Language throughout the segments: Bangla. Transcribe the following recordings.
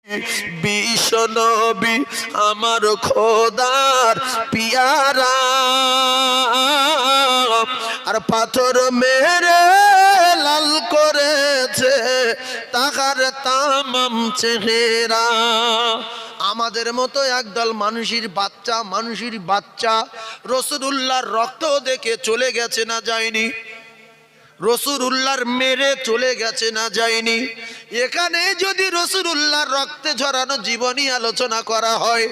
বিশ্ব নবী আমার খোদার পিয়ারা, আর পাথর মেরে লাল করেছে তাহার তামাম চেহারা। আমাদের মতো একদল মানুষের বাচ্চা রাসূলুল্লাহর রক্ত দেখে চলে গেছে না যায়নি? রাসূলুল্লাহর মেরে চলে গেছে না যায়নি? এখানে যদি রাসূলুল্লাহর রক্তে ঝরানো জীবনী আলোচনা করা হয়,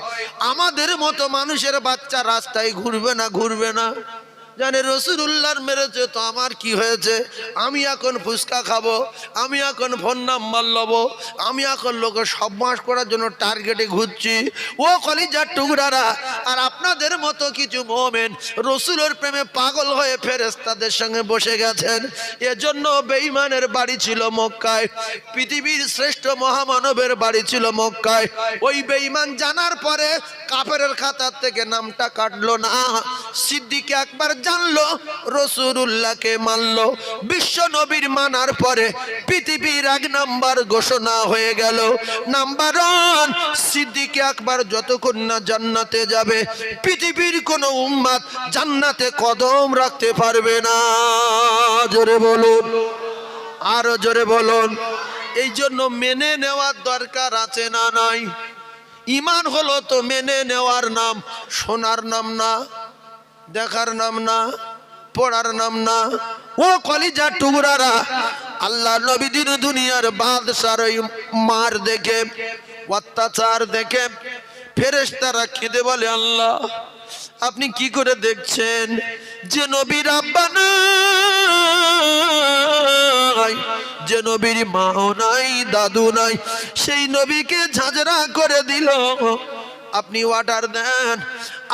আমাদের মতো মানুষের বাচ্চা রাস্তায় ঘুরবে না? জানে রাসূলুল্লাহর মেরেছে তো আমার কি হয়েছে? আমি এখন ফুচকা খাবো, আমি এখন ফোন নাম্বার লবো, আমি এখন লোকের সবমাস করার জন্য টার্গেটে ঘুরছি। ও কলিজার টুকরারা, আর আপনাদের মতো কিছু মুমিন রাসূলের প্রেমে পাগল হয়ে ফেরেশতাদের সঙ্গে বসে গেছেন। এজন্য বেঈমানের বাড়ি ছিল মক্কায়, পৃথিবীর শ্রেষ্ঠ মহামানবের বাড়ি ছিল মক্কায়। ওই বেঈমান জানার পরে কাফেরের খাতার থেকে নামটা কাটলো না। সিদ্দিক একবার জানলো, রাসূলুল্লাহকে মানলো। বিশ্ব নবীর মানার পরে পৃথিবীর এক নাম্বার ঘোষণা হয়ে গেল, নাম্বার 1 সিদ্দিক আকবর যতক্ষণ না জান্নাতে যাবে, পৃথিবীর কোন উম্মত জান্নাতে কদম রাখতে পারবে না। জোরে বলুন, আরো জোরে বলুন। এই জন্য মেনে নেওয়ার দরকার আছে না নাই? ঈমান হলো তো মেনে নেওয়ার নাম, শোনার নাম না, দেখার নাম না, পড়ার নাম না। ও কলিজার টুকরারা, আল্লাহ নবী দিন দুনিয়ার বাদশার ওই মার দেখে, অত্যাচার দেখে ফেরেশতারা কেঁদে বলে, আল্লাহ আপনি কি করে দেখছেন যে নবীর আব্বা নাই, যে নবীর মাও নাই, দাদু নাই, সেই নবীকে ঝাঁঝরা করে দিল। আপনি অর্ডার দেন,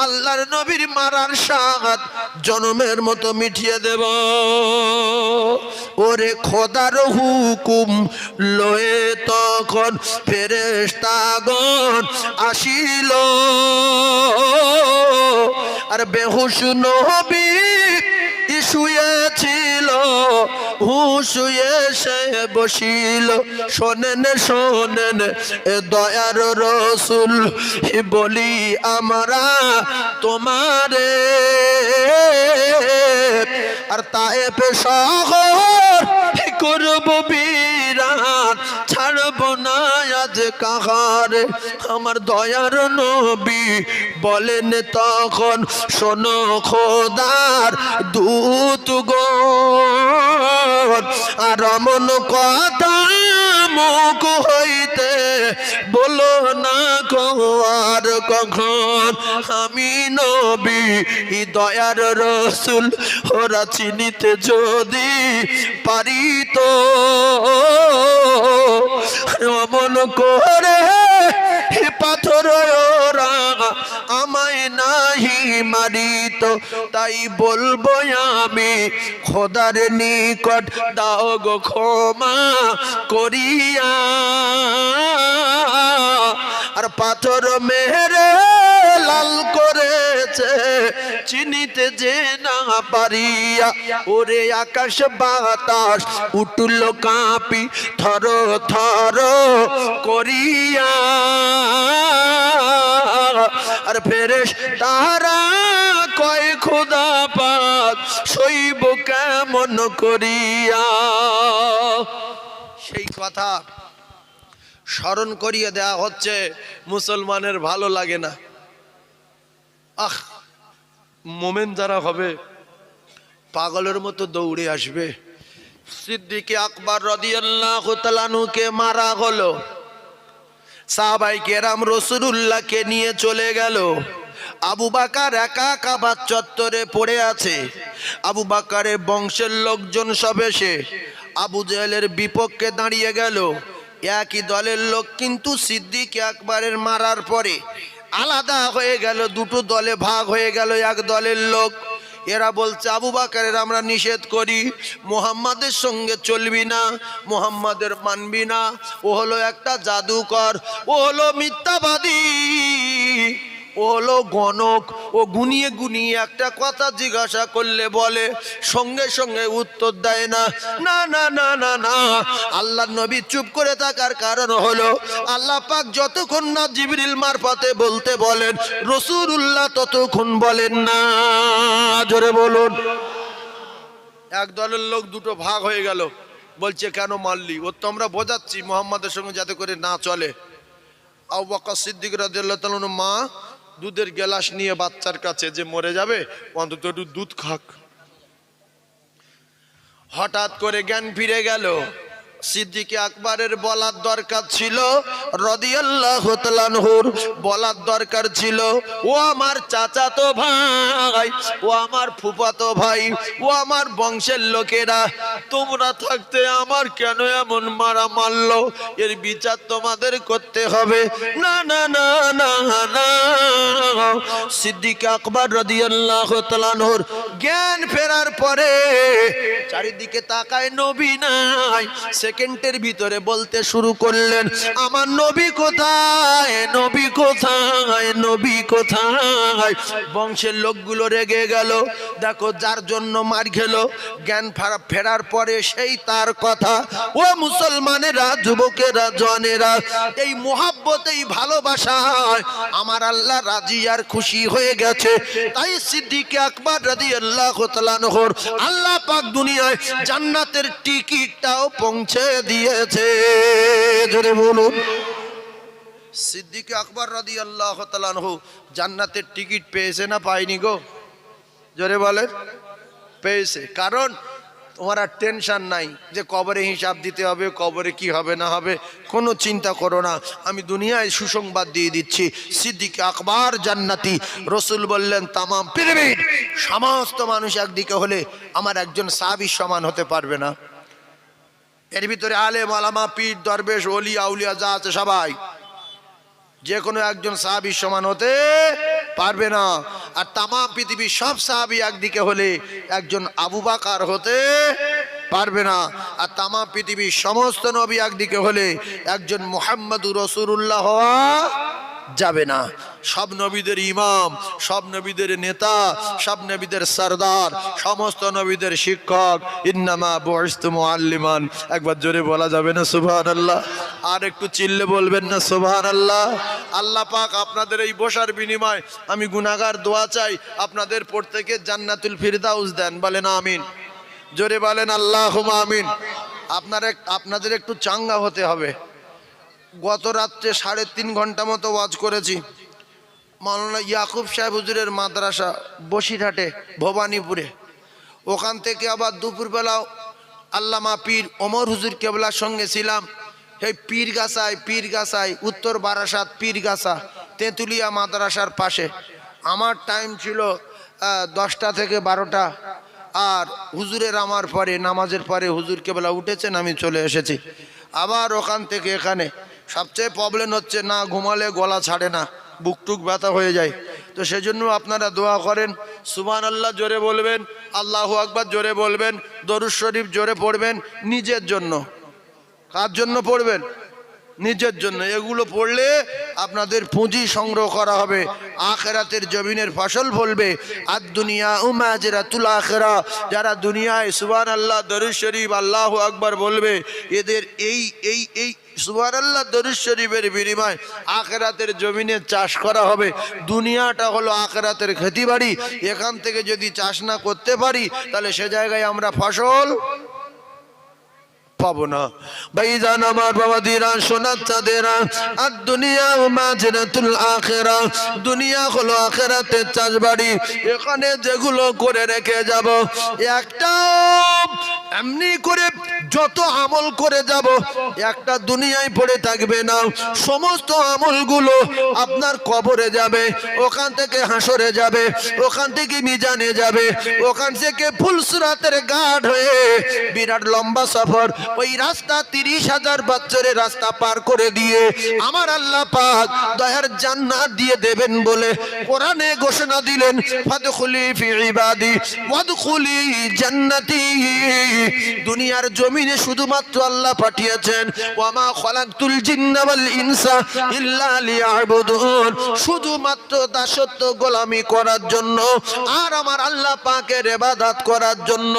আল্লাহর নবীর মারার স্বাদ জনমের মতো মিটিয়ে দেব। ওরে খোদার হুকুম লয়ে তখন ফেরেশতাগণ আসিল, আর বেহুশ নবী শুয়েছিল, হুশুয়ে সে বসিল। শোনেন শোনেন এ দয়ার রাসূল, বলি আমরা তোমারে, আর তায়েফ শহর করব বিরান, ছাড়ব না আজ কাহারে। আমার দয়ার নবী বলেন তখন, শোনো খোদার দূতগণ, আর অমন কথা মুখ হইতে বলো না আর কখন। আমি নবী দয়ার রাসূল, ওরা চিনিতে যদি পারিত, অমন করে পাথর ওরা আমায় নাহি মারিত। তাই বলবো আমি খোদার নিকট, দাও গো ক্ষমা করিয়া, আর পাথর মেরে লাল করেছে চিনিতে যে না পারিয়া। ওরে আকাশ বাতাস উঠল কাঁপি থর থর করিয়া, আর ফেরেশতারা কয় খোদা পাক সইব কেমন করিয়া। সেই কথা স্মরণ করিয়ে দেয়া হচ্ছে, মুসলমানের ভালো লাগে না। মোমেন যারা হবে পাগলের মতো দৌড়ে আসবে। সিদ্দিক আকবর রাদিয়াল্লাহু তাআলা আনহুকে মারা হলো, সাহাবায়ে কেরাম রাসূলুল্লাহকে নিয়ে চলে গেল। আবু বকর একা কাবা চত্বরে পড়ে আছে। আবু বকরের বংশের লোকজন সব এসে আবু জেহেলের বিপক্ষে দাঁড়িয়ে গেল। একই দলের লোক, কিন্তু সিদ্দিক আকবরের মারার পরে আলাদা হয়ে গেল, দুটো দলে ভাগ হয়ে গেল। এক দলের লোক এরা বলছে, আবু বকরের আমরা নিষেধ করি, মুহাম্মাদের সঙ্গে চলবি না, মুহাম্মাদের মানবি না, ও হলো একটা জাদুকর, ও হলো মিথ্যাবাদী, ও হলো গণক, ও গুনিয়ে গুনিয়ে একটা কথা জিজ্ঞাসা করলে বলে, সঙ্গে সঙ্গে উত্তর দেয় না। না না না না না, আল্লাহ নবী চুপ করে থাকার কারণ হলো আল্লাহ পাক যতক্ষণ না জিবরিল মারফতে বলতে বলেন, রাসূলুল্লাহ ততক্ষণ বলেন না। জোরে বলুন। এক দলের লোক দুটো ভাগ হয়ে গেল, বলছে কেন মারলি? ও তো আমরা বোঝাচ্ছি মুহাম্মাদের সঙ্গে যাতে করে না চলে। আবু বকর সিদ্দিক রাদিয়াল্লাহু তাআলা মা দুধের গ্লাস নিয়ে বাচ্চার কাছে, যে মরে যাবে অন্তত একটু দুধ খাক। হঠাৎ করে জ্ঞান ফিরে গেল। সিদ্দিক আকবরের বলার দরকার ছিল, রাদিয়াল্লাহু তাআলা আনহুর বলার দরকার ছিল, ও আমার চাচাতো ভাই, ও আমার ফুফাতো ভাই, ও আমার বংশের লোকেরা, তোমরা থাকতে আমার কেন এমন মারা মারলো? এর বিচার তোমাদের করতে হবে। না না না না না, সিদ্দিক আকবর রাদিয়াল্লাহু তাআলা আনহুর জ্ঞান ফেরার পরে চারিদিকে তাকায়, নবী নাই। সেকেন্ডের ভিতরে বলতে শুরু করলেন, আমার নবী কোথায়, নবী কোথায়, নবী কোথায়? বংশের লোকগুলো রেগে গেল। দেখো যার জন্য মার খেল, জ্ঞান ফেরার পরে সেই তার কথা। ও মুসলমানেরা, যুবকেরা, জনেরা, এই মোহাব্বত, এই ভালোবাসায় আমার আল্লাহ রাজি আর খুশি হয়ে গেছে। তাই সিদ্দিক আকবর রাদিয়াল্লাহু তাআলা আনহুর আল্লাহ পাক দুনিয়ায় জান্নাতের টিকিটটাও পৌঁছে দিয়েছে। জোরে বলুন। সিদ্দিক আকবর রাদিয়াল্লাহু তাআলা আনহু জান্নাতের টিকিট পেয়েছে না পায়নি গো? জোরে বলেন। পেয়েছে। কারণ তোমার আর টেনশন নাই যে কবরে হিসাব দিতে হবে, কবরে কি হবে না হবে, কোনো চিন্তা করো না। আমি দুনিয়ায় সুসংবাদ দিয়ে দিচ্ছি, সিদ্দিক আকবর জান্নাতি। রসুল বললেন, তামাম পৃথিবীর সমস্ত মানুষ একদিকে হলে আমার একজন সাহাবীর সমান হতে পারবে না। এর ভিতরে আলেম, ওলামা, পীর, দরবেশ, ওলি, আউলিয়া যা আছে সবাই, যে কোনো একজন সাহাবীর সমান হতে পারবে না। আর তামাম পৃথিবীর সব সাহাবী একদিকে হলে একজন আবু বকর হতে পারবে না। আর তামাম পৃথিবীর সমস্ত নবী একদিকে হলে একজন মুহাম্মদুর রাসূলুল্লাহ হওয়া যাবে না। সব নবীদের ইমাম, সব নবীদের নেতা, সব নবীদের সরদার, সমস্ত নবীদের শিক্ষক। ইন্নামা বুইসতু মুআল্লিমান। একবার জোরে বলা যাবে না সুবহানাল্লাহ? আর একটু চিল্লে বলবেন না সুবহানাল্লাহ? আল্লাহ পাক আপনাদের এই বসার বিনিময় আমি গুনাহগার দোয়া চাই, আপনাদের প্রত্যেককে জান্নাতুল ফিরদাউস দেন। বলেন আমিন। জোরে বলেন আল্লাহুম্মা আমিন। আপনাদের একটু চাঙ্গা হতে হবে। গত রাত্রে 3.5 ঘন্টা মতো ওয়াজ করেছি। মাওলানা ইয়াকুব সাহেব হুজুরের মাদ্রাসা বসিরহাটে, ভবানীপুরে। ওখান থেকে আবার দুপুরবেলাও আল্লামা পীর ওমর হুজুর কেবলার সঙ্গে ছিলাম এই পীরগাছায় উত্তর বারাসাত পীরগাছা তেঁতুলিয়া মাদ্রাসার পাশে। আমার টাইম ছিল 10টা থেকে 12টা। আর হুজুরের আমার পরে, নামাজের পরে হুজুর কেবলা উঠেছেন, আমি চলে এসেছি। আবার ওখান থেকে এখানে সবচেয়ে প্রবলেম হচ্ছে, না ঘুমালে গলা ছাড়ে না, বুকটুক ব্যথা হয়ে যায়। তো সেজন্য আপনারা দোয়া করেন, সুবহানাল্লাহ জোরে বলবেন, আল্লাহু আকবার জোরে বলবেন, দরুদ শরীফ জোরে পড়বেন। নিজের জন্য। কার জন্য পড়বেন? নিজের জন্য। এগুলো পড়লে আপনাদের পুঁজি সংগ্রহ করা হবে, আখিরাতের জমিনের ফসল ফলবে। আর দুনিয়া উমাজরাতুল আখিরা, যারা দুনিয়ায় সুবহানাল্লাহ দরুদ শরীফ আল্লাহু আকবার বলবে, এদের এই সুবহানাল্লাহ দরুদ শরীফের বিনিময় আখিরাতের জমিনে চাষ করা হবে। দুনিয়াটা হলো আখিরাতের খেতিবাড়ি। এখান থেকে যদি চাষ না করতে পারি, তাহলে সে জায়গায় আমরা ফসল পাবো না। ভাইজান আমার, বাবাদিরা, সোনার চাঁদেরা, আর দুনিয়া মাঝরাতুল আখিরা, দুনিয়া হলো আখিরাতের চাষবাড়ি। এখানে যেগুলো করে রেখে যাব, একটা এমনি করে যত আমল করে যাব, একটা দুনিয়ায় পড়ে থাকবে না। সমস্ত আমলগুলো আপনার কবরে যাবে, ওখান থেকে হাসরে যাবে, ওখান থেকে মিজানে যাবে, ওখান থেকে ফুলসিরাতের ঘাট হয়ে বিরাট লম্বা সফর। ওই রাস্তা 30,000 বছরের রাস্তা পার করে দিয়ে আমার আল্লাহ পাক দয়ার জান্নাত দিয়ে দেবেন বলে কোরআনে ঘোষণা দিলেন, ফাদখুলি ফি ইবাদি ওয়াদখুলি জান্নাতি। দুনিয়ার জমিনে শুধুমাত্র আল্লাহ পাঠিয়েছেন ওয়ামা খালাকতুল জিন্না ওয়াল ইনসা ইল্লা লিয়াবুদুন, শুধুমাত্র দাসত্ব গোলামি করার জন্য আর আমার আল্লাহ পাকের ইবাদত করার জন্য।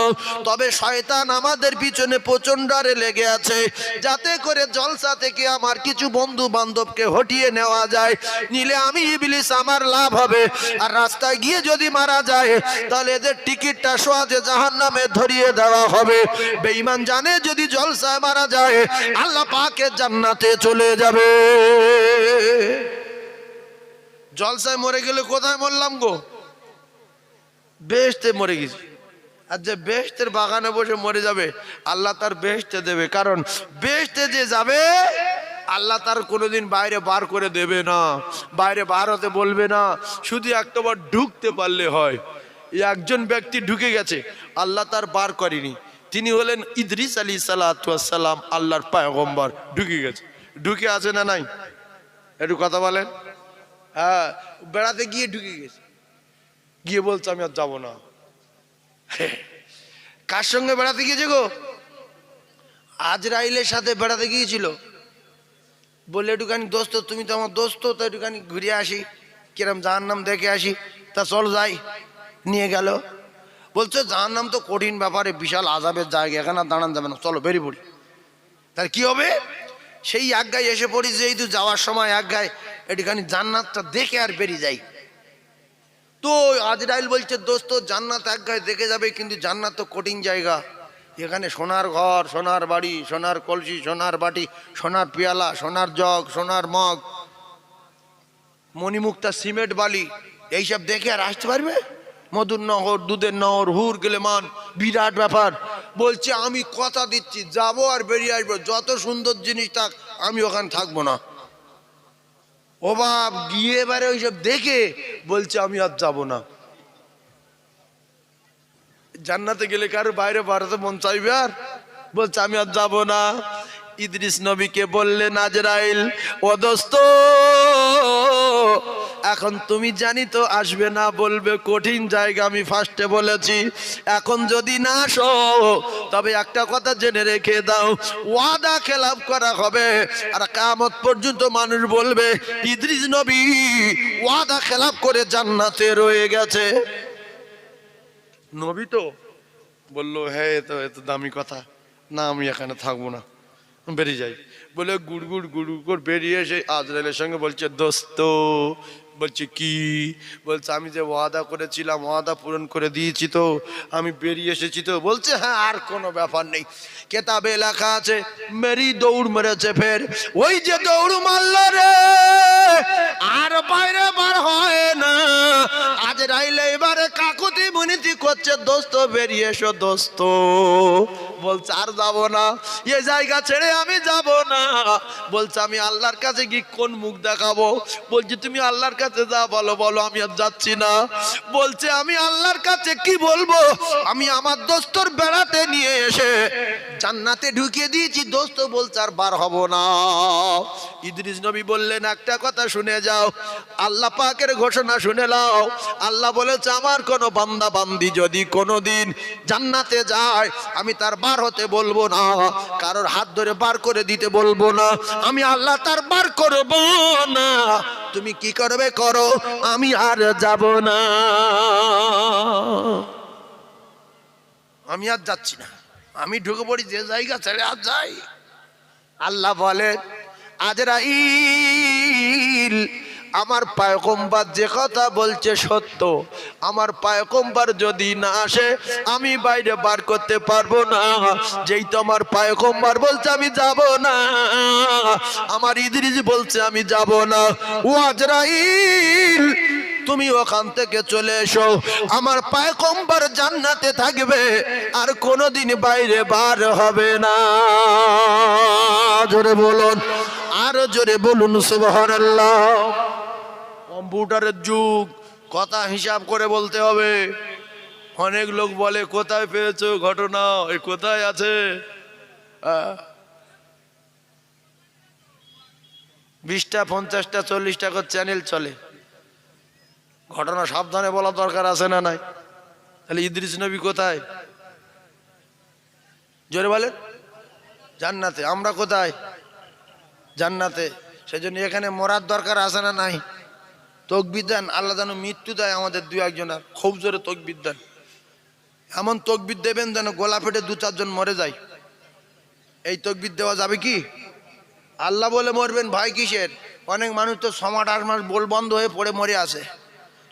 তবে শয়তান আমাদের পিছনে প্রচন্ড আরে লেগে আছে যাতে করে জলসা থেকে আমার কিছু বন্ধু বান্ধবকে হটিয়ে নেওয়া যায়, নিলে আমি ইবলিস আমার লাভ হবে। আর রাস্তায় গিয়ে যদি মারা যায় তাহলে এদের টিকিটটা সোয়াজে জাহান্নামে ধরিয়ে দেওয়া হবে। বেঈমান জানে যদি জলসায় মারা যায় আল্লাহ পাকের জান্নাতে চলে যাবে। জলসায় মরে গেলে কোথায় মরলাম গো? বেহেশতে মরে গেছি। আর যে বেহেশতের বাগানে বসে মরে যাবে আল্লাহ তার বেহেশতে দেবে, কারণ বেহেশতে যে যাবে আল্লাহ তার কোনোদিন বাইরে বার করে দেবে না, বাইরে বার হতে বলবে না, শুধু একটাবার ঢুকতে পারলে হয়। একজন ব্যক্তি ঢুকে গেছে, আল্লাহ তার বার করেনি, তিনি হলেন ইদ্রিস আলাইহিস সালাম, আল্লাহর পয়গম্বর। ঢুকে গেছে, ঢুকে আছে না নাই? একটু কথা বলেন। হ্যাঁ, বেড়াতে গিয়ে ঢুকে গেছে, গিয়ে বলছে আমি আর যাবো না। কার সঙ্গে বেড়াতে গিয়েছে গো? আজরাইলের সাথে বেড়াতে গিয়েছিল। বললে একটুখানি দোস্ত, তুমি তো আমার দোস্ত, তো একটুখানি ঘুরে আসি, কিরম জাহান্নাম দেখে আসি। তা চল যাই, নিয়ে গেল। বলছে জাহান্নাম তো কঠিন ব্যাপারে, বিশাল আযাবের জায়গা, এখানে আর দাঁড়ান যাবে না, চলো বেরিয়ে পড়ি। তার কি হবে? সেই এক গায়ে এসে পড়ি, যেহেতু যাওয়ার সময় এক গায়ে একটুখানি জান্নাতটা দেখে আর বেরিয়ে যাই। তো আজরাইল বলছে দোস্ত জান্নাত এক গায়ে দেখে যাবে, কিন্তু জান্নাত তো কঠিন জায়গা, এখানে সোনার ঘর, সোনার বাড়ি, সোনার কলসি, সোনার বাটি, সোনার পেয়ালা, সোনার জগ, সোনার মগ, মণিমুক্তা, সিমেন্ট বালি, এইসব দেখে আর আসতে পারবে? মধুর নহর, দুধের নহর, হুর গেলেমান, বিরাট ব্যাপার। বলছে আমি কথা দিচ্ছি যাবো আর বেরিয়ে আসবো, যত সুন্দর জিনিস থাক আমি ওখানে থাকবো না। ও বাপ, গিয়ে এবারে ওইসব দেখে বলছে আমি আর যাবো না। জান্নাতে গেলে কারো বাইরে বাড়াতে মন চাইবে? আর বলছে আমি আর যাবো না। ইদ্রিস নবীকে বললেন আজরাইল, ও দোস্ত এখন তুমি জানি তো আসবে না, বলবে কঠিন জায়গা, আমি ফার্স্টে বলেছি। এখন যদি না আসো তবে একটা কথা জেনে রেখে দাও, ওয়াদা খেলাপ করা হবে। আর কিয়ামত পর্যন্ত মানুষ বলবে ইদ্রিস নবী ওয়াদা খেলাপ করে জান্নাতে রয়ে গেছে। নবী তো বললো হ্যাঁ এত দামি কথা, না আমি এখানে থাকবো না, বেরিয়ে যাই। বলে গুড়গুড় করে বেরিয়ে এসে আজরাইলের সঙ্গে বলছে দোস্ত, বলছে কি? বলছে আমি যে ওয়াদা করেছিলাম ওয়াদা পূরণ করে দিয়েছি তো, আমি বেরিয়ে এসেছি তো। বলছে হ্যাঁ, আর কোনো ব্যাপার নেই, কেতাবে লেখা আছে মেরি দৌড় মেরেছে ফের। ওই যে দৌড় মারলো রে আর বাইরে বার হয় না। আজরাইল এবারে কাকুতি মিনতি করছে, দোস্ত বেরিয়ে এসো দোস্ত। বলছে আর যাবো না, এ জায়গা ছেড়ে আমি যাব না। বলছে আমি আল্লাহর কাছে কি কোন মুখ দেখাবো? বলছে তুমি আল্লাহর কাছে যা বলো বলো, আমি আর যাচ্ছি না। বলছে আমি আল্লাহর কাছে কি বলবো? আমি আমার দোস্তর বেড়াতে নিয়ে এসে জান্নাতে ঢুকিয়ে দিয়েছি, দোস্ত বলছে আর বার হব না। ইদ্রিস নবী বললেন একটা কথা শুনে যাও, আল্লাহ পাকের ঘোষণা শুনে নাও। আল্লাহ বলেছে আমার কোন বান্দা বান্দি যদি কোনোদিন জান্নাতে যায় আমি তার বার হতে বলবো না, কারোর হাত ধরে বার করে দিতে বলবো না, আমি আল্লাহ তার বার করব না। তুমি কি করবে করো, আমি আর যাব না, আমি আর যাচ্ছি না, আমি ঢুকে পড়ি যে জায়গা ছেড়ে আর যাই। আল্লাহ বলেন আজরাইল আমার পয়গম্বর যে কথা বলছে সত্য, আমার পয়গম্বর যদি না আসে আমি বাইরে বার করতে পারবো না। যেই তো আমার পয়গম্বর বলছে আমি যাব না, আমার ইদ্রিস বলছে আমি যাব না, ও আজরাইল তুমি ওখান থেকে চলে এসো, আমার পয়গম্বর জান্নাতে থাকবে আর কোনোদিন বাইরে বার হবে না। জোরে বলুন, আরো জোরে বলুন সুবহানাল্লাহ। কম্পিউটারের যুগ, কথা হিসাব করে বলতে হবে। অনেক লোক বলে কোথায় পেয়েছো ঘটনা, এই কোথায় আছে? 20টা 50টা 40টা করে চ্যানেল চলে, ঘটনা সাবধানে বলা দরকার আছে না নাই? তাহলে ইদ্রিস নবী কোথায়? জোরে বলেন। জান্নাতে। আমরা কোথায়? জান্নাতে। সেজন্য এখানে মরার দরকার আছে না নাই? তকবীর দেন, আল্লাহ যেন মৃত্যু দেয় আমাদের দু একজনের, খুব জোরে তকবীর দেন। এমন তকবীর দেবেন যেন গোলা ফেটে দু চারজন মরে যায়। এই তকবীর দেওয়া যাবে কি? আল্লাহ বলে মরবেন ভাই কিসের? অনেক মানুষ তো 6 মাস 8 মাস বল বন্ধ হয়ে পড়ে মরে আছে।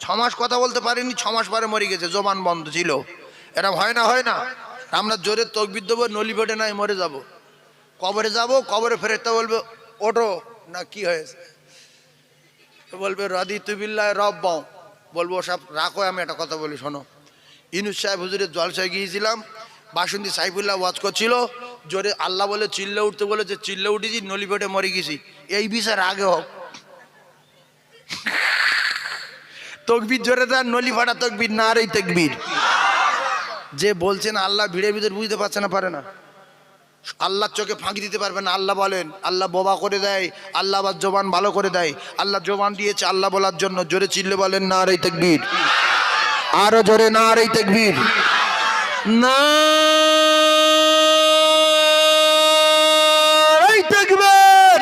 6 মাস কথা বলতে পারিনি, 6 মাস পরে মরে গেছে, জবান বন্ধ ছিল। এটা হয় না? হয় না? আমরা জোরে তকবীর দেবো, নলি ফেটে নাই মরে যাব। কবরে যাব, কবরে ফেরেশতা বলবে ওঠো, না কি হয়েছে? বলবে রাদিতু বিল্লাহি রব্বা। বলবো সব রাখো, আমি একটা কথা বলি শোনো। ইউনূস সাহেব হুজুরের জলসায় গিয়েছিলাম, বাসন্তী সাইফুল্লাহ ওয়াজ করছিল, জোরে আল্লাহ বলে চিল্লে উঠতে বলে, যে চিল্লে উঠেছি, নলি ফেটে মরে গেছি। এই বিচার আগে হোক। তকবীর জোরে দেন, নলি ফাটা তকবীর, না আর এই তকবীর। যে বলছেন আল্লাহ ভিড়ের ভিতর বুঝতে পারছে না, পারে না, আল্লাহর চোখে ফাঁকি দিতে পারবে না। আল্লাহ বলেন, আল্লাহ বোবা করে দেয়, আল্লাহ আবার জবান ভালো করে দেয়। আল্লাহ জবান দিয়েছে আল্লাহ বলার জন্য। জোরে চিল্লে বলেন না আর এই তাকবীর। আরো জোরে না আর এই তাকবীর। না এই তাকবীর।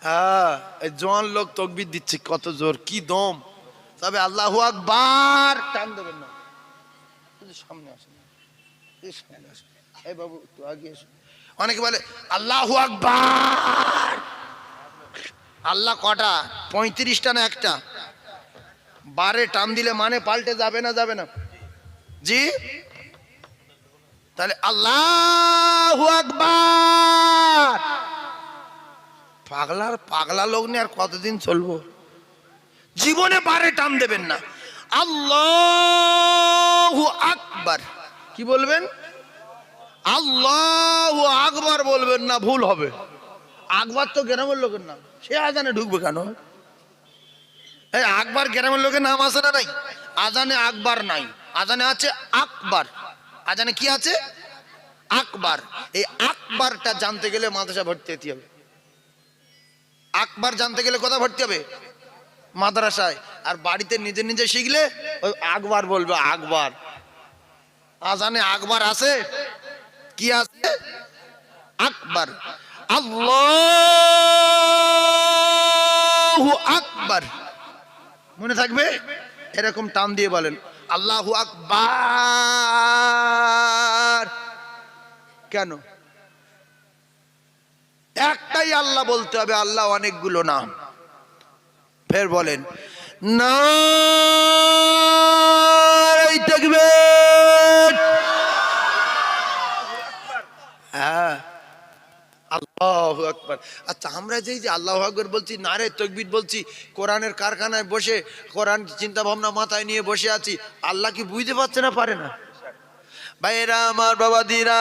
হ্যাঁ, এই জোয়ান লোক তাকবীর দিচ্ছে, কত জোর, কি দম। তবে আল্লাহু আকবার টান দেবেন না। সামনে আসেন, এই বাবু একটু আগে এসো। অনেকে বলে আল্লাহু আকবার। আল্লাহ কটা? 35টা না একটা? বারে টান দিলে মানে পাল্টে যাবে না? যাবে না? জি। তাহলে আল্লাহু আকবার। পাগলা লোক নিয়ে আর কতদিন চলবো? জীবনে বারে টান দেবেন না। আল্লাহু আকবার। কি বলবেন? আল্লাহু আকবার বলবেন না, ভুল হবে। আকবার তো গ্রামের লোকের নাম, সে আজানে ঢুকবে কেন? এই আকবার গ্রামের লোকের নাম আছে না নাই? আজানে আকবার নাই, আজানে আছে আকবার। আজানে কি আছে? আকবার। এই আকবারটা জানতে গেলে মাদ্রাসা ভর্তি হতে হবে। আকবার জানতে গেলে কোথায় ভর্তি হবে? মাদ্রাসায়। আর বাড়িতে নিজে নিজে শিখলে ওই আকবার বলবে, আকবার। আজানে আকবার আছে? কি আছে? আকবার। আল্লাহু আকবার মনে থাকবে, এরকম টান দিয়ে বলেন আল্লাহু আকবার। কেন? একটাই আল্লাহ বলতে হবে, আল্লাহ অনেকগুলো নাম। ফের বলেন নারে তাকবীর। হ্যাঁ, আল্লাহু আকবার। আচ্ছা, আমরা যে আল্লাহু আকবার বলছি, নারে তাকবীর বলছি, কোরআনের কারখানায় বসে কোরআন চিন্তা ভাবনা মাথায় নিয়ে বসে আছি, আল্লাহ কি বুঝতে পারছে না? পারে না? ভাইরা আমার, বাবাদিরা,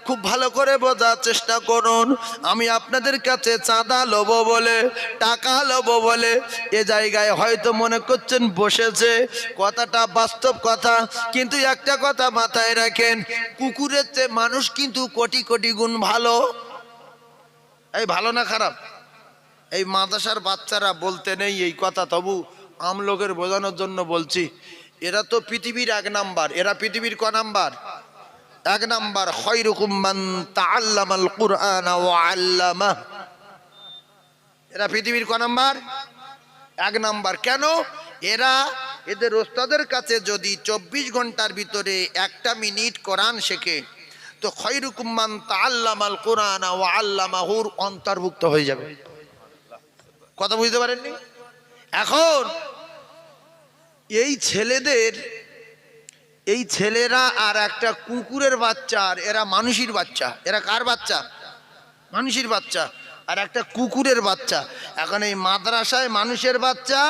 খুব ভালো করে বোঝার চেষ্টা করুন। আমি আপনাদের কাছে চাঁদা লবো বলে, টাকা লবো বলে এ জায়গায় হয়তো মনে করছেন বসেছে, কথাটা বাস্তব কথা। কিন্তু একটা কথা মাথায় রাখেন, কুকুরের চেয়ে মানুষ কিন্তু কোটি কোটি গুণ ভালো। এই ভালো না খারাপ? এই মাদ্রাসার বাচ্চারা বলতে নেই এই কথা, তবু আমলোকের বোঝানোর জন্য বলছি। এরা তো পৃথিবীর 1 নাম্বার। এরা পৃথিবীর ক নাম্বার? 1 নাম্বার। খায়রুকুম মান তাআল্লামাল কুরআনা ওয়া আল্লামা। এরা পৃথিবীর ক নাম্বার? 1 নাম্বার। কেন? এরা, এদের ওস্তাদের কাছে যদি 24 ঘন্টার ভিতরে 1টা মিনিট কোরআন শেখে, তো খায়রুকুম মান তাআল্লামাল কুরআনা ওয়া আল্লামাহুর অন্তর্ভুক্ত হয়ে যাবে। কথা বুঝতে পারেননি? এখন এই ছেলেরা আর একটা কুকুরের বাচ্চা, আর এরা মানুষের বাচ্চা। এরা কার বাচ্চা? মানুষের বাচ্চা। আর একটা কুকুরের বাচ্চা। এখন এই মাদ্রাসায় মানুষের বাচ্চা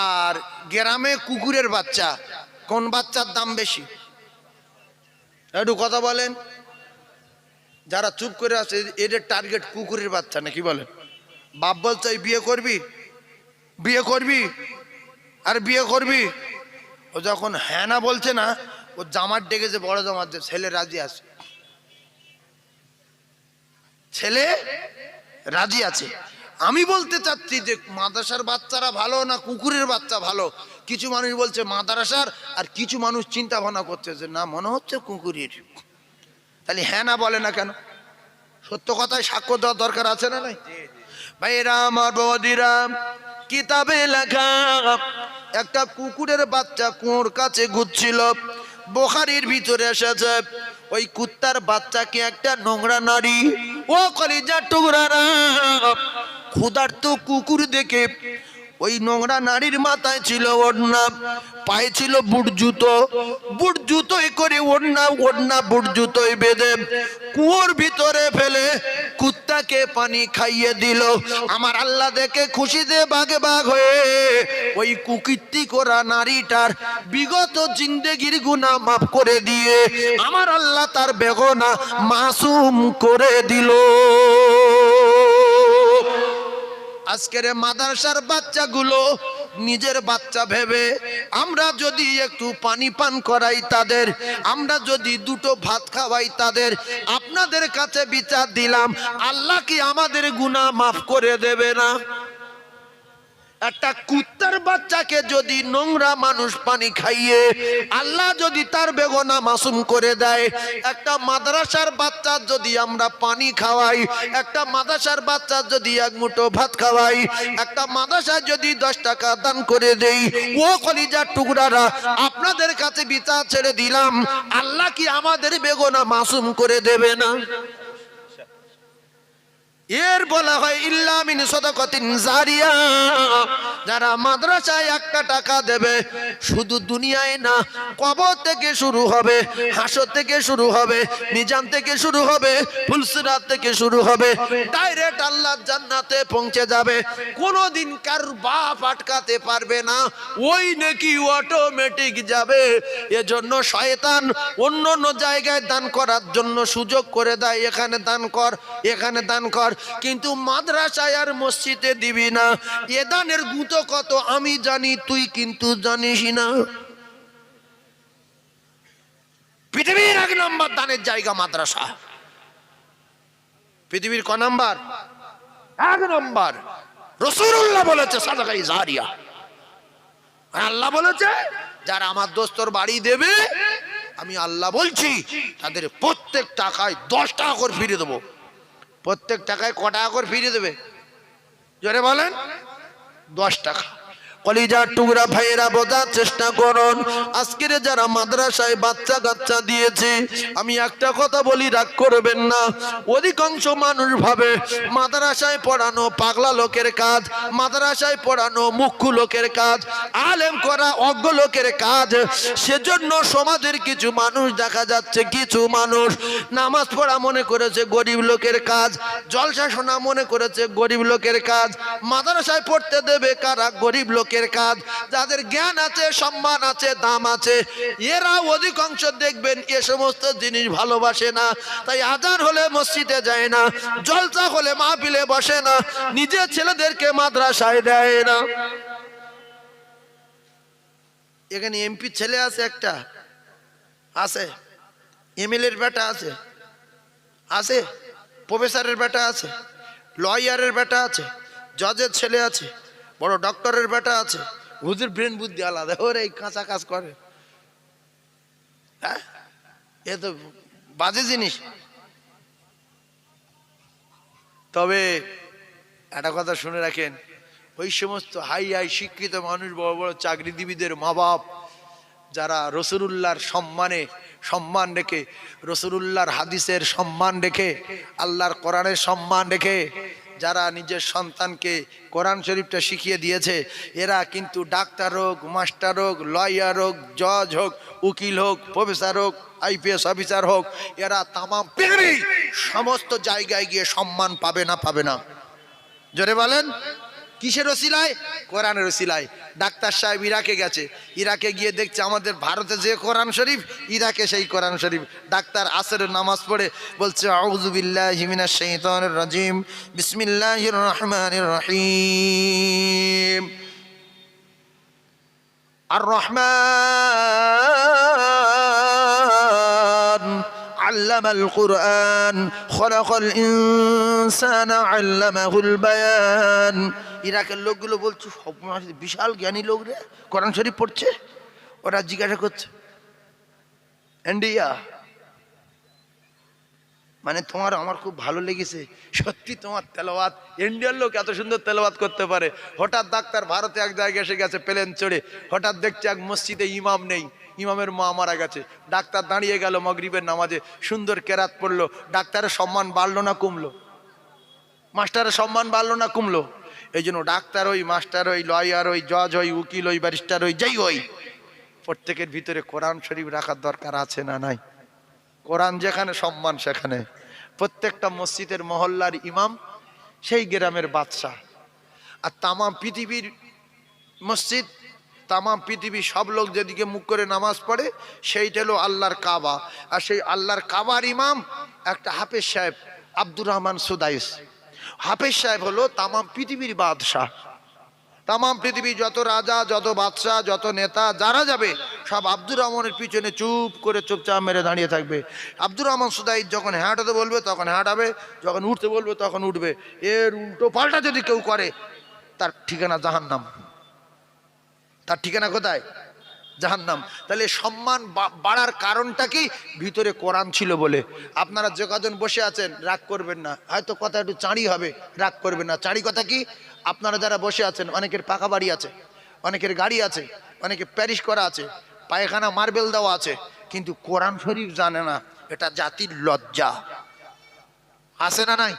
আর গ্রামে কুকুরের বাচ্চা, কোন বাচ্চার দাম বেশি? একটু কথা বলেন। যারা চুপ করে আছে এদের টার্গেট কুকুরের বাচ্চা, নাকি বলেন? বাপ বলছে বিয়ে করবি, বিয়ে করবি, আর বিয়ে করবি। ও যখন হ্যাঁ না বলছে না, ও জামার ডেকেছে, বড় জামার, ছেলে রাজি আছে, ছেলে রাজি আছে। আমি বলতে চাচ্ছি যে মাদ্রাসার বাচ্চারা ভালো না কুকুরের বাচ্চা ভালো? কিছু মানুষ বলছে মাদ্রাসার, আর কিছু মানুষ চিন্তা ভাবনা করছে যে না, মনে হচ্ছে কুকুরের। তাহলে হ্যাঁ না বলে না কেন? সত্য কথায় সাক্ষ্য দেওয়ার দরকার আছে না নাই? ভাইরা আমার, বৌদিরা, কিতাবে লেখা একটা কুকুরের বাচ্চা কুয়োর কাছে ঘুরছিল। বুখারীর ভিতরে এসেছে, ওই কুত্তার বাচ্চাকে একটা নোংরা নারী, ও কলিজার টুকরারা, ক্ষুধার্ত কুকুর দেখে ওই নোংরা নারীর মাথায় ছিল ওড়না, পায়ে ছিল বুট জুতো, বুট জুতোই করে ওড়না বুট জুতোই বেঁধে কুয়োর ভিতরে ফেলে কুত্তাকে পানি খাইয়ে দিল। আমার আল্লাহ দেখে খুশিতে বাগে বাগ হয়ে ওই কুকীর্তি করা নারীটার বিগত জিন্দেগির গুনাহ মাফ করে দিয়ে আমার আল্লাহ তার বেগুনাহ মাসুম করে দিল। আজকের মাদ্রাসার বাচ্চাগুলো নিজের বাচ্চা ভেবে আমরা যদি একটু পানি পান করাই তাদের, আমরা যদি দুটো ভাত খাওয়াই তাদের, আপনাদের কাছে বিচার দিলাম, আল্লাহ কি আমাদের গুনাহ মাফ করে দেবে না? একটা কুত্তার বাচ্চাকে যদি নোংরা মানুষ পানি খাইয়ে আল্লাহ যদি তার বেগুনাহ মাসুম করে দেয়, একটা মাদ্রাসার বাচ্চা যদি আমরা পানি খাওয়াই, একটা মাদ্রাসার বাচ্চা যদি এক মুঠো ভাত খাওয়াই, একটা মাদ্রাসা যদি 10 টাকা দান করে দেই, ও কলিজার টুকরারা, আপনাদের কাছে বিচার ছেড়ে দিলাম, আল্লাহ কি আমাদের বেগুনাহ মাসুম করে দেবে না? এর বলা হয় ইল্লা মিন সাদাকাতিন জারিয়া। যারা মাদ্রাসায় 1 টাকা দেবে, শুধু দুনিয়ায় না, কবর থেকে শুরু হবে, হাসর থেকে শুরু হবে, মিজান থেকে শুরু হবে, ফুলসিরাত থেকে শুরু হবে, ডাইরেক্ট আল্লাহর জান্নাতে পৌঁছে যাবে। কোনোদিন কার বাপ আটকাতে পারবে না, ওই নাকি অটোমেটিক যাবে। এজন্য শয়তান অন্য অন্য জায়গায় দান করার জন্য সুযোগ করে দেয়, এখানে দান কর, এখানে দান কর, কিন্তু মাদ্রাসায় আর মসজিদে দিবি না। এ দানের গুঁতো কত আমি জানি, তুই কিন্তু জানিস না। পৃথিবীর 1 নম্বর দানের জায়গা মাদ্রাসা। পৃথিবীর ক নাম্বার? 1 নম্বর। রাসূলুল্লাহ বলেছে সাদাকায়ে জারিয়া। আল্লাহ বলেছে যারা আমার দোস্তর বাড়ি দেবে, আমি আল্লাহ বলছি তাদের প্রত্যেক টাকায় 10 টাকা করে ফিরিয়ে দেবো। প্রত্যেক টাকায় ক টাকা করে ফিরিয়ে দেবে? জোরে বলেন। 10 টাকা। কলিজার টুকরা ভাইয়েরা, বোঝার চেষ্টা করুন। আজকের যারা মাদ্রাসায় বাচ্চা কাচ্চা দিয়েছে, আমি একটা কথা বলি, রাগ করবেন না। অধিকাংশ মানুষ ভাবে মাদ্রাসায় পড়ানো পাগলা লোকের কাজ, মাদ্রাসায় পড়ানো মুখ্য লোকের কাজ, আলেম করা অজ্ঞ লোকের কাজ। সেজন্য সমাজের কিছু মানুষ দেখা যাচ্ছে, কিছু মানুষ নামাজ পড়া মনে করেছে গরিব লোকের কাজ, জলসা শোনা মনে করেছে গরিব লোকের কাজ। মাদ্রাসায় পড়তে দেবে কারা? গরিব লোকের কাজ। যাদের জ্ঞান আছে, সম্মান আছে, দাম আছে, এরা অধিকাংশ দেখবেন এ সমস্ত জিনিস ভালোবাসে না। তাই আজান হলে মসজিদে যায় না, জলসা হলে মাহফিলে বসে না, নিজের ছেলেদেরকে মাদ্রাসায় দেয় না। এখানে এমপি ছেলে আছে, একটা আছে, এমএলএর বেটা আছে, আছে প্রফেসরের বেটা আছে, লয়ারের বেটা আছে, জজের ছেলে আছে, বড় ডক্টরের বেটা আছে। হুজুর ব্রেন বুদ্ধি আলাদা, ওরে এই কাঁচা কাজ করে। হ্যাঁ, এ তো বাজে জিনিস। তবে একটা কথা শুনে রাখেন, ওই সমস্ত হাই হাই শিক্ষিত মানুষ, বড় বড় চাকরিজীবীদের মা বাপ, যারা রাসূলুল্লাহর সম্মান রেখে, রাসূলুল্লাহর হাদিসের সম্মান রেখে, আল্লাহর কোরআনের সম্মান রেখে যারা নিজের সন্তানকে কোরআন শরীফটা শিখিয়ে দিয়েছে, এরা কিন্তু ডাক্তার হোক, মাস্টার হোক, লয়ার হোক, জজ হোক, উকিল হোক, প্রফেসর হোক, আইপিএস অফিসার হোক, এরা তামাম পৃথিবীর সমস্ত জায়গায় গিয়ে সম্মান পাবে না? পাবে না? জোরে বলেন। কিসের ওসিলায়? কোরআনের ওসিলায়। ডাক্তার সাহেব ইরাকে গেছে, ইরাকে গিয়ে দেখছে আমাদের ভারতে যে কোরআন শরীফ, ইরাকে সেই কোরআন শরীফ। ডাক্তার আসরের নামাজ পড়ে বলছে আউযু বিল্লাহি মিনাশ শাইতানির রাজিম, বিসমিল্লাহির রহমানির রহিম, আর রহমান আল্লামাল কুরআন খলাকাল ইনসানা আল্লামাহুল বায়ান। ইরাকের লোকগুলো বলছে সব বিশাল জ্ঞানী লোক রে, কোরআন শরীফ পড়ছে। ওরা জিজ্ঞাসা করছে ইন্ডিয়া মানে তোমার আমার খুব ভালো লেগেছে, সত্যি তোমার তেলাওয়াত, ইন্ডিয়ার লোক এত সুন্দর তেলাওয়াত করতে পারে। হঠাৎ ডাক্তার ভারতে এক জায়গায় এসে গেছে প্লেন চড়ে, হঠাৎ দেখছে এক মসজিদে ইমাম নেই, ইমামের মা মারা গেছে। ডাক্তার দাঁড়িয়ে গেল মাগরিবের নামাজে, সুন্দর কেরাত পড়লো। ডাক্তারের সম্মান বাড়লো না কমলো? মাস্টারের সম্মান বাড়লো না কমলো? এই জন্য ডাক্তার হই, মাস্টার হই, লয়ার হই, জজ হই, উকিল হই, ব্যারিস্টার হই, যাই হই, প্রত্যেকের ভিতরে কোরআন শরীফ রাখার দরকার আছে না নাই? কোরআন যেখানে সম্মান সেখানে। প্রত্যেকটা মসজিদের মহল্লার ইমাম সেই গ্রামের বাদশা। আর তামাম পৃথিবীর মসজিদ, তামাম পৃথিবীর সব লোক যেদিকে মুখ করে নামাজ পড়ে সেইটা হলো আল্লাহর কাবা। আর সেই আল্লাহর কাবার ইমাম একটা হাফেজ সাহেব আব্দুর রহমান সুদাইস। হাফেজ সাহেব হলো তামাম পৃথিবীর বাদশাহ। তামাম পৃথিবী যত রাজা, যত বাদশাহ, যত নেতা যারা যাবে সব আব্দুর রহমানের পিছনে চুপ করে চুপচাপ মেরে দাঁড়িয়ে থাকবে। আব্দুর রহমান সুদাইস যখন হাঁটাতে বলবে তখন হাঁটাবে, যখন উঠতে বলবে তখন উঠবে। এর উল্টো পাল্টা যদি কেউ করে তার ঠিকানা জাহান্নাম। তার ঠিকানা কোথায়? জাহান্নাম। তাহলে সম্মান বাড়ার কারণটা কি? ভিতরে কোরআন ছিল বলে। আপনারা যে কজন বসে আছেন রাগ করবেন না, হয়তো কথা একটু চাঁড়ি হবে, রাগ করবেন না। চাঁড়ি কথা কি? আপনারা যারা বসে আছেন অনেকের পাকা বাড়ি আছে, অনেকের গাড়ি আছে, অনেকে প্যারিশ করা আছে, পায়খানা মার্বেল দেওয়া আছে, কিন্তু কোরআন শরীফ জানে না। এটা জাতির লজ্জা। আছে না নাই?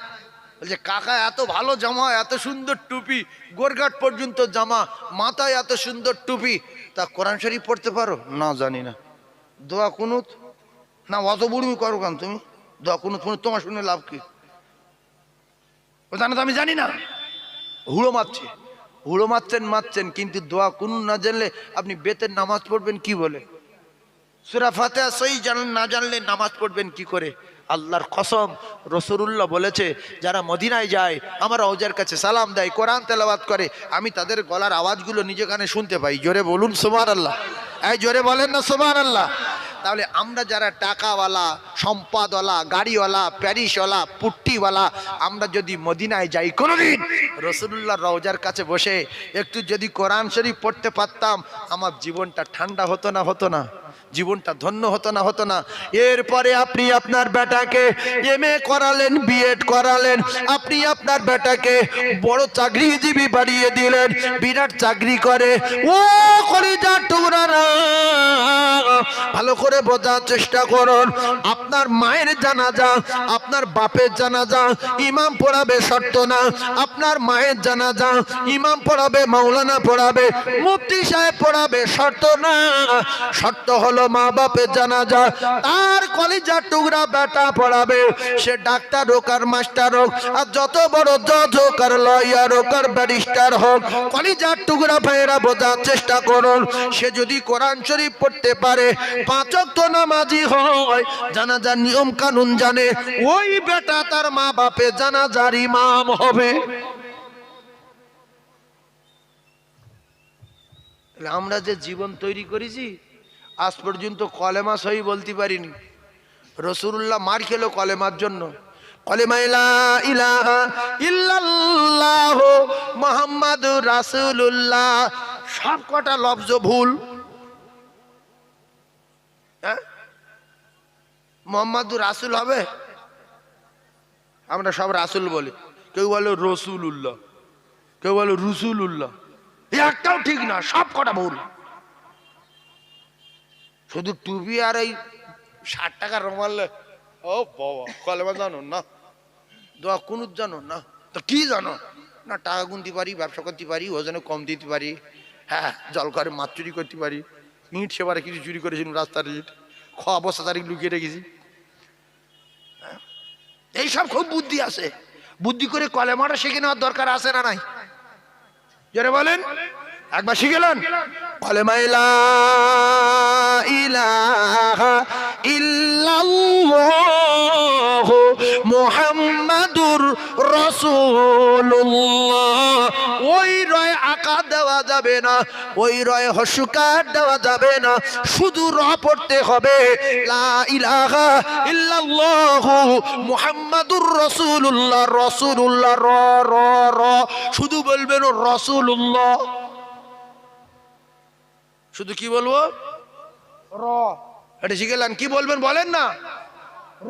বলছে কাকা এত ভালো জামা, এত সুন্দর টুপি, গোরঘাট পর্যন্ত জামা, মাথায় এত সুন্দর টুপি, তা কোরআন শরীফ পড়তে পারো? না জানি না। দোয়া কুনুত না, অত বুড়মি করো কেন তুমি? দোয়া কুনুত তোমার শুনে লাভ কি? জানো তো আমি জানি না। হুড়ো মারছে, হুড়ো মারছেন, কিন্তু দোয়া কুনুত না জানলে আপনি বেতের নামাজ পড়বেন কি বলে? সূরা ফাতিহা সহি জানেন না জানলে নামাজ পড়বেন কি করে? আল্লাহর কসম, রাসূলুল্লাহ বলেছে যারা মদিনায় যায় আমার রওজার কাছে সালাম দেয়, কোরআন তেলাওয়াত করে, আমি তাদের গলার আওয়াজগুলো নিজে কানে শুনতে পাই। জোরে বলুন সুবহানাল্লাহ। এই জোরে বলেন না সুবহানাল্লাহ। তাহলে আমরা যারা টাকাওয়ালা, সম্পদওয়ালা, গাড়িওয়ালা, প্যারিসওয়ালা, পুট্টিওয়ালা, আমরা যদি মদিনায় যাই কোনোদিন রাসূলুল্লাহর রওজার কাছে বসে একটু যদি কোরআন শরীফ পড়তে পারতাম, আমার জীবনটা ঠান্ডা হতো না? হতো না? জীবনটা ধন্য হতো না? হতো না? এরপরে আপনি আপনার বেটাকে এমএ করালেন, বিএড করালেন, আপনি আপনার বেটাকে বড় চাকরিজীবী বানিয়ে দিলেন, বিরাট চাকরি করে। ও কলিজার টুকরারা, ভালো করে বোঝার চেষ্টা করুন। আপনার মায়ের জানাজা, আপনার বাপের জানাজা ইমাম পড়াবে শর্ত না। আপনার মায়ের জানাজা ইমাম পড়াবে, মাওলানা পড়াবে, মুফতি সাহেব পড়াবে শর্ত না। শর্ত হলো মা বাপের জানাজা তার কলিজার টুকরা বেটা পড়াবে। সে ডাক্তার হোক আর মাস্টার হোক, আর যত বড় জজ হোক আর লয়ার হোক আর ব্যারিস্টার হোক, কলিজার টুকরা ভাইয়েরা বোঝার চেষ্টা করুন। সে যদি কোরআন শরীফ পড়তে পারে, 5 ওয়াক্ত নামাজি হয়, জানাজার নিয়ম কানুন জানে, ওই বেটা তার মা বাপের জানাজার ইমাম হবে। আমরা যে জীবন তৈরি করেছি আজ পর্যন্ত কলেমা সহি বলতে পারিনি। রাসূলুল্লাহ মার খেলো কলেমার জন্য। কলেমা লা ইলাহা ইল্লাল্লাহ মুহাম্মাদুর রাসূলুল্লাহ, সব কটা লফজ ভুল। মুহাম্মাদুর রাসূল হবে? আমরা সব রাসূল বলি, কেউ বলে রাসূলুল্লাহ, কেউ বলে রসুলুল্লাহ। একটাও ঠিক না, সব কটা ভুল। শুধু টুপি আর এই 60 টাকার রুমাল, ও বাবা, কলেমা জানো না, দোয়া কুনুত জানো না, তো কি জানো না? টাকা গুনতে পারি, ব্যবসা করতে পারি, ওজনে কম দিতে পারি, হ্যাঁ জল করে মাছ চুরি করতে পারি, ইট সেবারে কিছু চুরি করেছিলাম, রাস্তার ইট অবস্থা তারিখ লুকিয়ে রেখেছি। এইসব খুব বুদ্ধি আছে, বুদ্ধি করে কলেমাটা শিখে নেওয়ার দরকার আছে না নাই? যারা বলেন একবার শিখেলেন কলেমা লা ইলাহা ইল্লাল্লাহ মুহাম্মাদুর রাসূলুল্লাহ, ওই রয় আকা দেওয়া যাবে যাবে না, ওই রয়ে হস্যকার দেওয়া যাবে না, শুধু র পড়তে হবে। লা ইলাহা ইল্লাল্লাহু মুহাম্মাদুর রাসূলুল্লাহ, রাসূলুল্লাহ র র র, শুধু বলবেন রাসূলুল্লাহ। শুধু কি বলবো? র। এটা শিখেলেন, কি বলবেন বলেন না?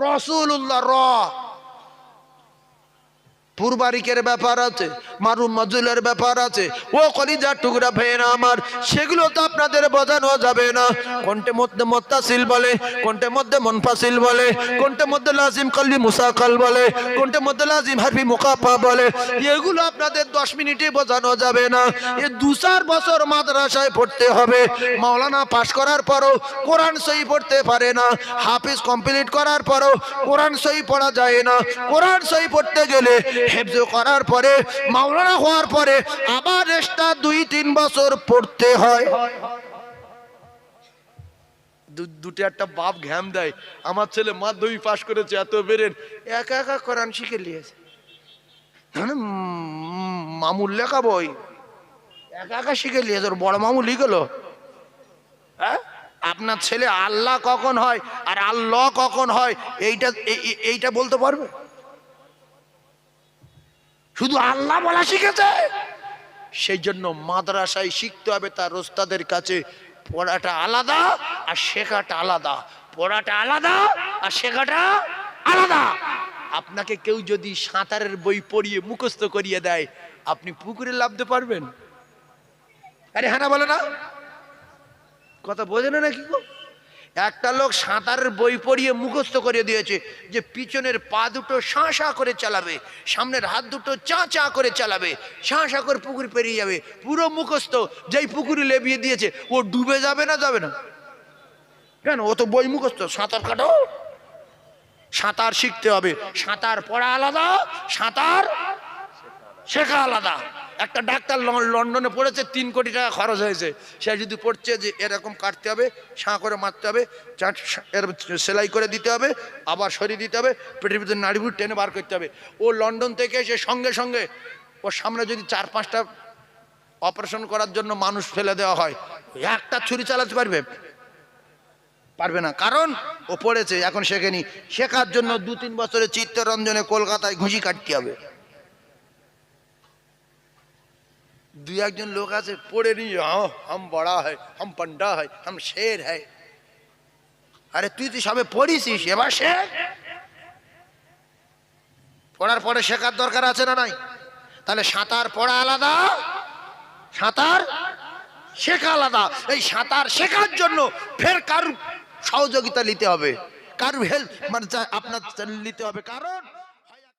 রাসূলুল্লাহ র। পুরবারিকের ব্যাপার আছে, মারুম মাজুলের ব্যাপার আছে, ও কলিজার টুকরা ভাইয়েরা আমার, সেগুলো তো আপনাদের বোঝানো যাবে না। কোনটা মধ্যে মুত্তাসিল বলে, কোনটা মধ্যে মুনফাসিল বলে, কোনটা মধ্যে লাজিম কলবি মুসাকাল বলে, কোনটা মধ্যে লাজিম হারফি মুকাফা বলে, এগুলো আপনাদের 10 মিনিটে বোঝানো যাবে না। এ 2-4 বছর মাদ্রাসায় পড়তে হবে। মাওলানা পাশ করার পরও কোরআন সহি পড়তে পারে না, হাফিজ কমপ্লিট করার পরও কোরআন সহি পড়া যায় না। কোরআন সহি পড়তে গেলে হেফজ করার পরে, মাওলানা হওয়ার পরে আবার এক্সট্রা 2-3 বছর পড়তে হয়। দুটো একটা বাপ ঘ্যাম দেয়, আমার ছেলে মাধ্যমিক পাশ করেছে, এত বেরেন, একা একা কোরআন শিখে নিয়েছে। মামুল লেখা বই একা একা শিখে নিয়েছে, ওর বড় মামু লিখলো। হ্যাঁ, আপনার ছেলে আল্লাহ কখন হয় আর আল্লাহ কখন হয় এইটা বলতে পারবে? শুধু আল্লাহ বলা শিখেছে। সেই জন্য মাদ্রাসায় শিখতে হবে তার ওস্তাদের কাছে। পড়াটা আলাদা আর শেখাটা আলাদা, পড়াটা আলাদা আর শেখাটা আলাদা। আপনাকে কেউ যদি সাঁতারের বই পড়িয়ে মুখস্থ করিয়ে দেয়, আপনি পুকুরে নামতে পারবেন? আরে হ্যাঁ না বলে না, কথা বোঝে না নাকি গো? একটা লোক সাঁতারের বই পড়িয়ে মুখস্থ করে দিয়েছে যে পিছনের পা দুটো শাঁ শাঁ করে চালাবে, সামনের হাত দুটো চা চা করে চালাবে, শাঁ শাঁ করে পুকুর পেরিয়ে যাবে, পুরো মুখস্থ। যেই পুকুরে লেবিয়ে দিয়েছে, ও ডুবে যাবে না যাবে না? কেন? ও তো বই মুখস্থ। সাঁতার কাটো, সাঁতার শিখতে হবে। সাঁতার পড়া আলাদা, সাঁতার শেখা আলাদা। একটা ডাক্তার লন্ডনে পড়েছে, 3 কোটি টাকা খরচ হয়েছে। সে যদি পড়ছে যে এরকম কাটতে হবে, শাঁ করে মারতে হবে, এর সেলাই করে দিতে হবে, আবার সরিয়ে দিতে হবে, পেটের ভিতরে নাড়িভুড় টেনে বার করতে হবে। ও লন্ডন থেকে এসে সঙ্গে সঙ্গে ওর সামনে যদি 4-5টা অপারেশন করার জন্য মানুষ ফেলে দেওয়া হয়, একটা ছুরি চালাতে পারবে? পারবে না, কারণ ও পড়েছে, এখন শেখেনি। শেখার জন্য 2-3 বছরের চিত্তরঞ্জনে কলকাতায় ঘুষি কাটতে হবে। 2-1 লোক আছে পড়ে নি, হাম বড়া হয়, হাম পান্ডা হয়, হাম শের হয়। আরে তুই তো সবে পড়িসিস, এবার শেখ। পড়ার পরে শেখার দরকার আছে না নাই? তাহলে সাঁতার পড়া আলাদা, সাঁতার শেখা আলাদা। এই সাঁতার শেখার জন্য ফের কারুর সহযোগিতা নিতে হবে, কারুর হেল্প মানে আপনার নিতে হবে। কারণ